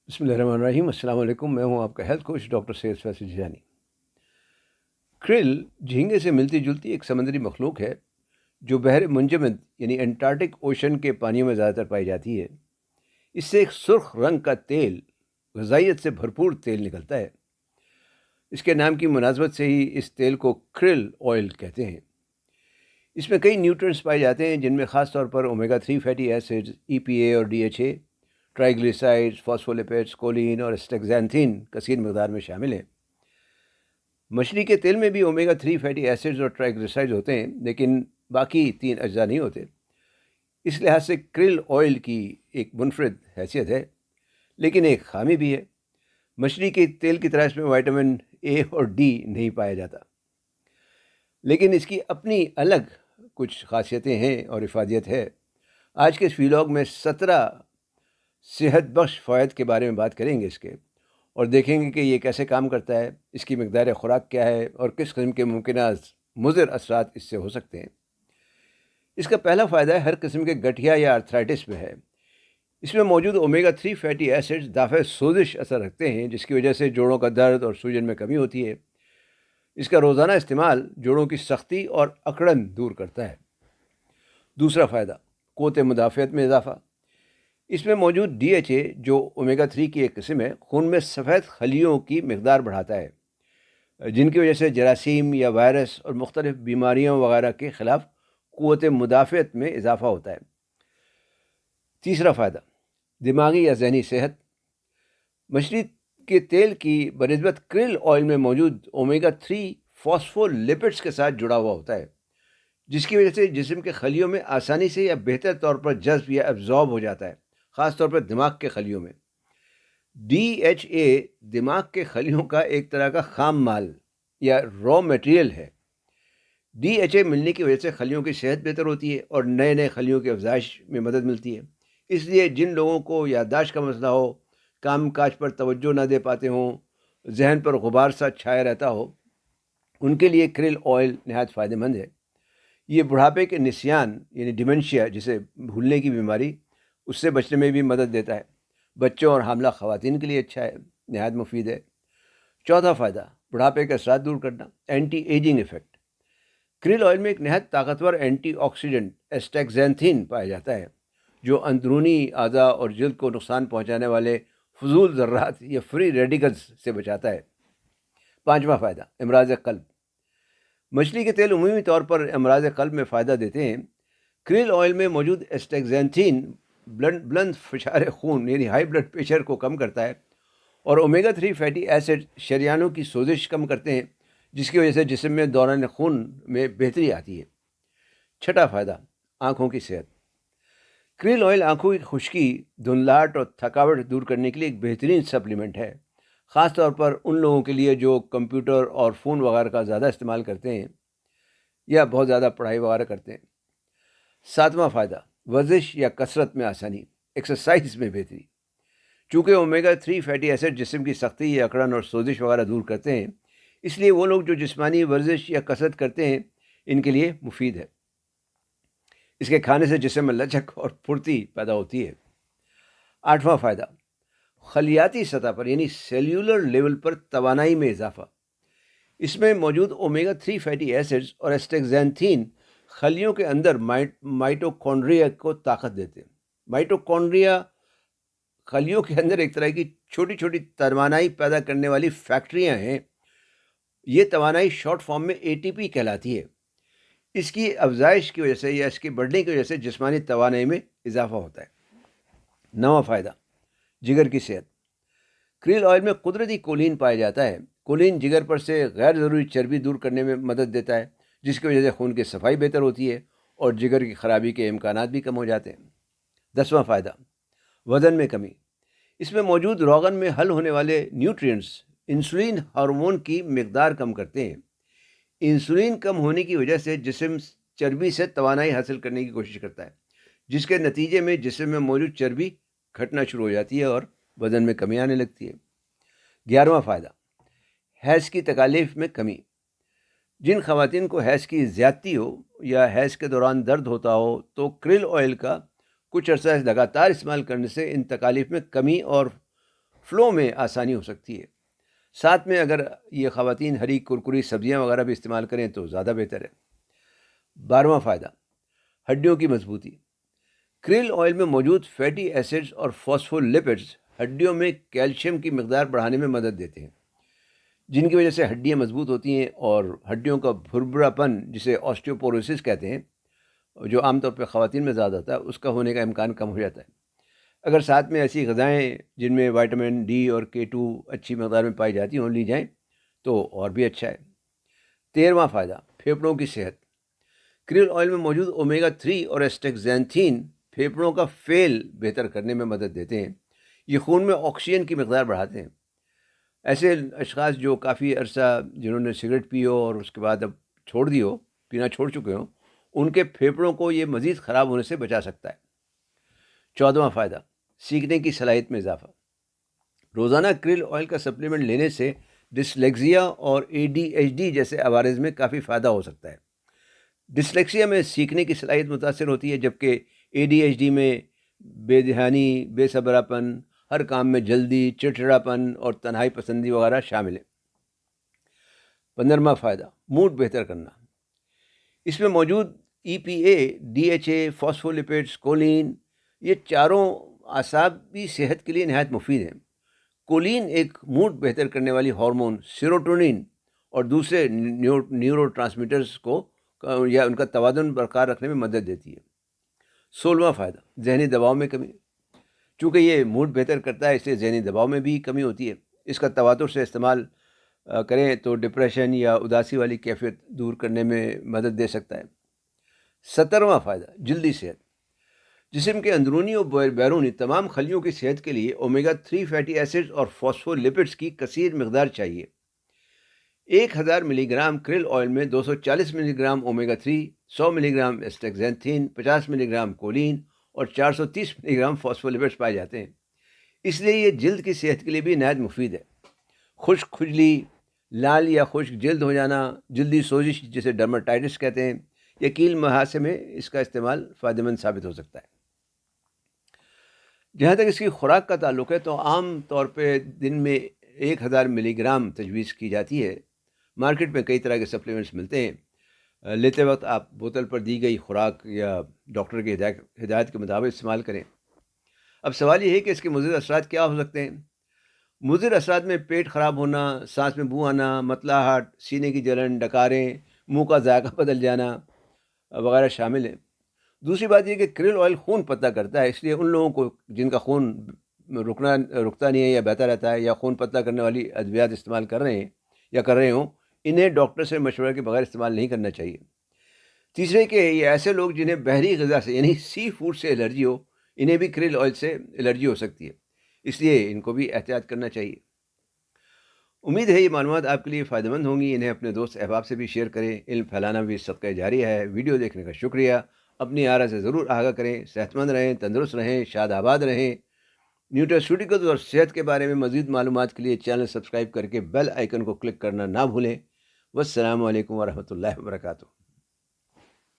بسم اللہ الرحمن الرحیم۔ السلام علیکم، میں ہوں آپ کا ہیلتھ کوچ ڈاکٹر سید فیصل جیلانی۔ کرل جھینگے سے ملتی جلتی ایک سمندری مخلوق ہے جو بحر منجمد یعنی انٹارکٹک اوشن کے پانیوں میں زیادہ تر پائی جاتی ہے۔ اس سے ایک سرخ رنگ کا تیل، غذائیت سے بھرپور تیل نکلتا ہے۔ اس کے نام کی مناسبت سے ہی اس تیل کو کرل آئل کہتے ہیں۔ اس میں کئی نیوٹرینٹس پائے جاتے ہیں جن میں خاص طور پر اومیگا 3 فیٹی ایسڈز، ای پی اے اور ڈی ایچ اے، ٹرائیگلیسرائڈز، فاسفولیپیڈز، کولین اور اسٹیگزینتھین کثیر مقدار میں شامل ہیں۔ مچھلی کے تیل میں بھی اومیگا 3 فیٹی ایسڈز اور ٹرائیگلیسرائڈز ہوتے ہیں، لیکن باقی 3 اجزاء نہیں ہوتے۔ اس لحاظ سے کرل آئل کی ایک منفرد حیثیت ہے، لیکن ایک خامی بھی ہے۔ مچھلی کے تیل کی طرح اس میں وائٹامن اے اور ڈی نہیں پایا جاتا، لیکن اس کی اپنی الگ کچھ خاصیتیں ہیں اور افادیت ہے۔ آج کے اس ویلاگ میں 17 صحت بخش فوائد کے بارے میں بات کریں گے اس کے، اور دیکھیں گے کہ یہ کیسے کام کرتا ہے، اس کی مقدار خوراک کیا ہے اور کس قسم کے ممکنہ مضر اثرات اس سے ہو سکتے ہیں۔ اس کا پہلا فائدہ ہے ہر قسم کے گٹھیا یا آرتھرائٹس میں ہے۔ اس میں موجود اومیگا 3 فیٹی ایسڈز دافع سوزش اثر رکھتے ہیں، جس کی وجہ سے جوڑوں کا درد اور سوجن میں کمی ہوتی ہے۔ اس کا روزانہ استعمال جوڑوں کی سختی اور اکڑن دور کرتا ہے۔ دوسرا فائدہ، قوت مدافعت میں اضافہ۔ اس میں موجود ڈی ایچ اے، جو اومیگا 3 کی ایک قسم ہے، خون میں سفید خلیوں کی مقدار بڑھاتا ہے، جن کی وجہ سے جراثیم یا وائرس اور مختلف بیماریوں وغیرہ کے خلاف قوت مدافعت میں اضافہ ہوتا ہے۔ تیسرا فائدہ، دماغی یا ذہنی صحت۔ مچھلی کے تیل کی بنسبت کرل آئل میں موجود اومیگا 3 فاسفولیپڈز کے ساتھ جڑا ہوا ہوتا ہے، جس کی وجہ سے جسم کے خلیوں میں آسانی سے یا بہتر طور پر جذب یا ایبزارب ہو جاتا ہے، خاص طور پر دماغ کے خلیوں میں۔ ڈی ایچ اے دماغ کے خلیوں کا ایک طرح کا خام مال یا را میٹیریل ہے۔ ڈی ایچ اے ملنے کی وجہ سے خلیوں کی صحت بہتر ہوتی ہے اور نئے نئے خلیوں کی افزائش میں مدد ملتی ہے۔ اس لیے جن لوگوں کو یادداشت کا مسئلہ ہو، کام کاج پر توجہ نہ دے پاتے ہوں، ذہن پر غبار سا چھایا رہتا ہو، ان کے لیے کرل آئل نہایت فائدہ مند ہے۔ یہ بڑھاپے کے نسیان یعنی ڈیمنشیا، جسے بھولنے کی بیماری، اس سے بچنے میں بھی مدد دیتا ہے۔ بچوں اور حاملہ خواتین کے لیے اچھا ہے، نہایت مفید ہے۔ چوتھا فائدہ، بڑھاپے کے اثرات دور کرنا، anti ageing effect. Kharal oil میں ایک نہایت طاقتور اینٹی آکسیڈنٹ اسٹیگزینتھین پایا جاتا ہے، جو اندرونی اعضاء اور جلد کو نقصان پہنچانے والے فضول ذرات یا فری ریڈیکلز سے بچاتا ہے۔ پانچواں فائدہ، امراض قلب۔ مچھلی کے تیل عمومی طور پر امراض قلب میں فائدہ دیتے ہیں۔ کرل آئل میں موجود اسٹیگزینتھین بلند فشار خون یعنی ہائی بلڈ پریشر کو کم کرتا ہے، اور اومیگا 3 فیٹی ایسڈ شریانوں کی سوزش کم کرتے ہیں، جس کی وجہ سے جسم میں دوران خون میں بہتری آتی ہے۔ چھٹا فائدہ، آنکھوں کی صحت۔ کرل آئل آنکھوں کی خشکی، دھندلاہٹ اور تھکاوٹ دور کرنے کے لیے ایک بہترین سپلیمنٹ ہے، خاص طور پر ان لوگوں کے لیے جو کمپیوٹر اور فون وغیرہ کا زیادہ استعمال کرتے ہیں یا بہت زیادہ پڑھائی وغیرہ کرتے ہیں۔ ساتواں فائدہ، ورزش یا کثرت میں آسانی، ایکسرسائز میں بہتری۔ چونکہ اومیگا 3 فیٹی ایسڈ جسم کی سختی یا اکڑن اور سوزش وغیرہ دور کرتے ہیں، اس لیے وہ لوگ جو جسمانی ورزش یا کثرت کرتے ہیں ان کے لیے مفید ہے۔ اس کے کھانے سے جسم میں لچک اور پھرتی پیدا ہوتی ہے۔ آٹھواں فائدہ، خلیاتی سطح پر یعنی سیلولر لیول پر توانائی میں اضافہ۔ اس میں موجود اومیگا 3 فیٹی ایسڈز اور اسٹیگزینتھین خلیوں کے اندر مائٹوکونڈریا کو طاقت دیتے ہیں۔ مائٹوکونڈریا خلیوں کے اندر ایک طرح کی چھوٹی چھوٹی توانائی پیدا کرنے والی فیکٹریاں ہیں۔ یہ توانائی شارٹ فارم میں اے ٹی پی کہلاتی ہے۔ اس کی افزائش کی وجہ سے یا اس کی بڑھنے کی وجہ سے جسمانی توانائی میں اضافہ ہوتا ہے۔ نواں فائدہ، جگر کی صحت۔ کرل آئل میں قدرتی کولین پایا جاتا ہے۔ کولین جگر پر سے غیر ضروری چربی دور کرنے میں مدد دیتا ہے، جس کی وجہ سے خون کی صفائی بہتر ہوتی ہے اور جگر کی خرابی کے امکانات بھی کم ہو جاتے ہیں۔ دسواں فائدہ، وزن میں کمی۔ اس میں موجود روغن میں حل ہونے والے نیوٹرینٹس انسولین ہارمون کی مقدار کم کرتے ہیں۔ انسولین کم ہونے کی وجہ سے جسم چربی سے توانائی حاصل کرنے کی کوشش کرتا ہے، جس کے نتیجے میں جسم میں موجود چربی گھٹنا شروع ہو جاتی ہے اور وزن میں کمی آنے لگتی ہے۔ 11واں فائدہ، حیض کی تکالیف میں کمی۔ جن خواتین کو حیض کی زیادتی ہو یا حیض کے دوران درد ہوتا ہو تو کرل آئل کا کچھ عرصہ لگاتار استعمال کرنے سے ان تکالیف میں کمی اور فلو میں آسانی ہو سکتی ہے۔ ساتھ میں اگر یہ خواتین ہری کرکری سبزیاں وغیرہ بھی استعمال کریں تو زیادہ بہتر ہے۔ 12واں فائدہ، ہڈیوں کی مضبوطی۔ کریل آئل میں موجود فیٹی ایسڈز اور فاسفولیپڈز ہڈیوں میں کیلشیم کی مقدار بڑھانے میں مدد دیتے ہیں، جن کی وجہ سے ہڈیاں مضبوط ہوتی ہیں اور ہڈیوں کا بھربھرا پن، جسے آسٹیوپوروسس کہتے ہیں، جو عام طور پہ خواتین میں زیادہ ہوتا ہے، اس کا ہونے کا امکان کم ہو جاتا ہے۔ اگر ساتھ میں ایسی غذائیں جن میں وائٹامن ڈی اور K2 اچھی مقدار میں پائی جاتی ہوں لی جائیں تو اور بھی اچھا ہے۔ 13واں فائدہ، پھیپھڑوں کی صحت۔ کریل آئل میں موجود اومیگا 3 اور ایسٹیکزینتھین پھیپھڑوں کا فعل بہتر کرنے میں مدد دیتے ہیں۔ یہ خون میں آکسیجن کی مقدار بڑھاتے ہیں۔ ایسے اشخاص جو کافی عرصہ جنہوں نے سگریٹ پی ہو اور اس کے بعد اب چھوڑ دی ہو، پینا چھوڑ چکے ہوں، ان کے پھیپھڑوں کو یہ مزید خراب ہونے سے بچا سکتا ہے۔ 14واں فائدہ، سیکھنے کی صلاحیت میں اضافہ۔ روزانہ کریل آئل کا سپلیمنٹ لینے سے ڈسلیکسیا اور ADHD جیسے عوارض میں کافی فائدہ ہو سکتا ہے۔ ڈسلیکسیا میں سیکھنے کی صلاحیت متاثر ہوتی ہے، جبکہ ADHD میں بے دھیانی، بے صبراپن، ہر کام میں جلدی، چڑچڑاپن اور تنہائی پسندی وغیرہ شامل ہیں۔ 15واں فائدہ، موڈ بہتر کرنا۔ اس میں موجود EPA، DHA، فاسفولیپڈز، کولین، یہ چاروں اعصابی صحت کے لیے نہایت مفید ہیں۔ کولین ایک موڈ بہتر کرنے والی ہارمون سیروٹونین اور دوسرے نیورو ٹرانسمیٹرز کو یا ان کا توازن برقرار رکھنے میں مدد دیتی ہے۔ 16واں فائدہ، ذہنی دباؤ میں کمی۔ چونکہ یہ موڈ بہتر کرتا ہے، اس لیے ذہنی دباؤ میں بھی کمی ہوتی ہے۔ اس کا تواتر سے استعمال کریں تو ڈپریشن یا اداسی والی کیفیت دور کرنے میں مدد دے سکتا ہے۔ 17واں فائدہ، جلدی صحت۔ جسم کے اندرونی اور بیرونی تمام خلیوں کی صحت کے لیے اومیگا 3 فیٹی ایسڈز اور فاسفولیپڈز کی کثیر مقدار چاہیے۔ 1000 ملی گرام کریل آئل میں 240 ملی گرام اومیگا 3، 100 ملی گرام ایسٹیکزینتھین، 50 ملی گرام کولین اور 430 ملی گرام فاسفولیپڈز پائے جاتے ہیں۔ اس لیے یہ جلد کی صحت کے لیے بھی نہایت مفید ہے۔ خشک کھجلی، لال یا خشک جلد ہو جانا، جلدی سوزش جسے ڈرماٹائٹس کہتے ہیں، یا کیل مہاسے میں اس کا استعمال فائدہ مند ثابت ہو سکتا ہے۔ جہاں تک اس کی خوراک کا تعلق ہے تو عام طور پہ دن میں 1000 ملی گرام تجویز کی جاتی ہے۔ مارکیٹ میں کئی طرح کے سپلیمنٹس ملتے ہیں، لیتے وقت آپ بوتل پر دی گئی خوراک یا ڈاکٹر کی ہدایت کے مطابق استعمال کریں۔ اب سوال یہ ہے کہ اس کے مضر اثرات کیا ہو سکتے ہیں؟ مضر اثرات میں پیٹ خراب ہونا، سانس میں بو آنا، متلاحٹ، سینے کی جلن، ڈکاریں، منہ کا ذائقہ بدل جانا وغیرہ شامل ہیں۔ دوسری بات یہ کہ کریل آئل خون پتلا کرتا ہے، اس لیے ان لوگوں کو جن کا خون رکتا نہیں ہے یا بہتا رہتا ہے، یا خون پتلا کرنے والی ادویات استعمال کر رہے ہیں یا کر رہے ہوں، انہیں ڈاکٹر سے مشورہ کے بغیر استعمال نہیں کرنا چاہیے۔ تیسرے کہ یہ ایسے لوگ جنہیں بحری غذا سے یعنی سی فوڈ سے الرجی ہو، انہیں بھی کریل آئل سے الرجی ہو سکتی ہے، اس لیے ان کو بھی احتیاط کرنا چاہیے۔ امید ہے یہ معلومات آپ کے لیے فائدہ مند ہوں گی۔ انہیں اپنے دوست احباب سے بھی شیئر کریں۔ علم پھیلانا بھی صدقہ جاریہ ہے۔ ویڈیو دیکھنے کا شکریہ۔ اپنی آرا سے ضرور آگاہ کریں۔ صحت مند رہیں، تندرست رہیں، شاد آباد رہیں۔ نیوٹراسیوٹیکلز اور صحت کے بارے میں مزید معلومات کے لیے چینل سبسکرائب کر کے بیل آئیکن کو کلک کرنا نہ بھولیں۔ والسلام علیکم ورحمۃ اللہ وبرکاتہ۔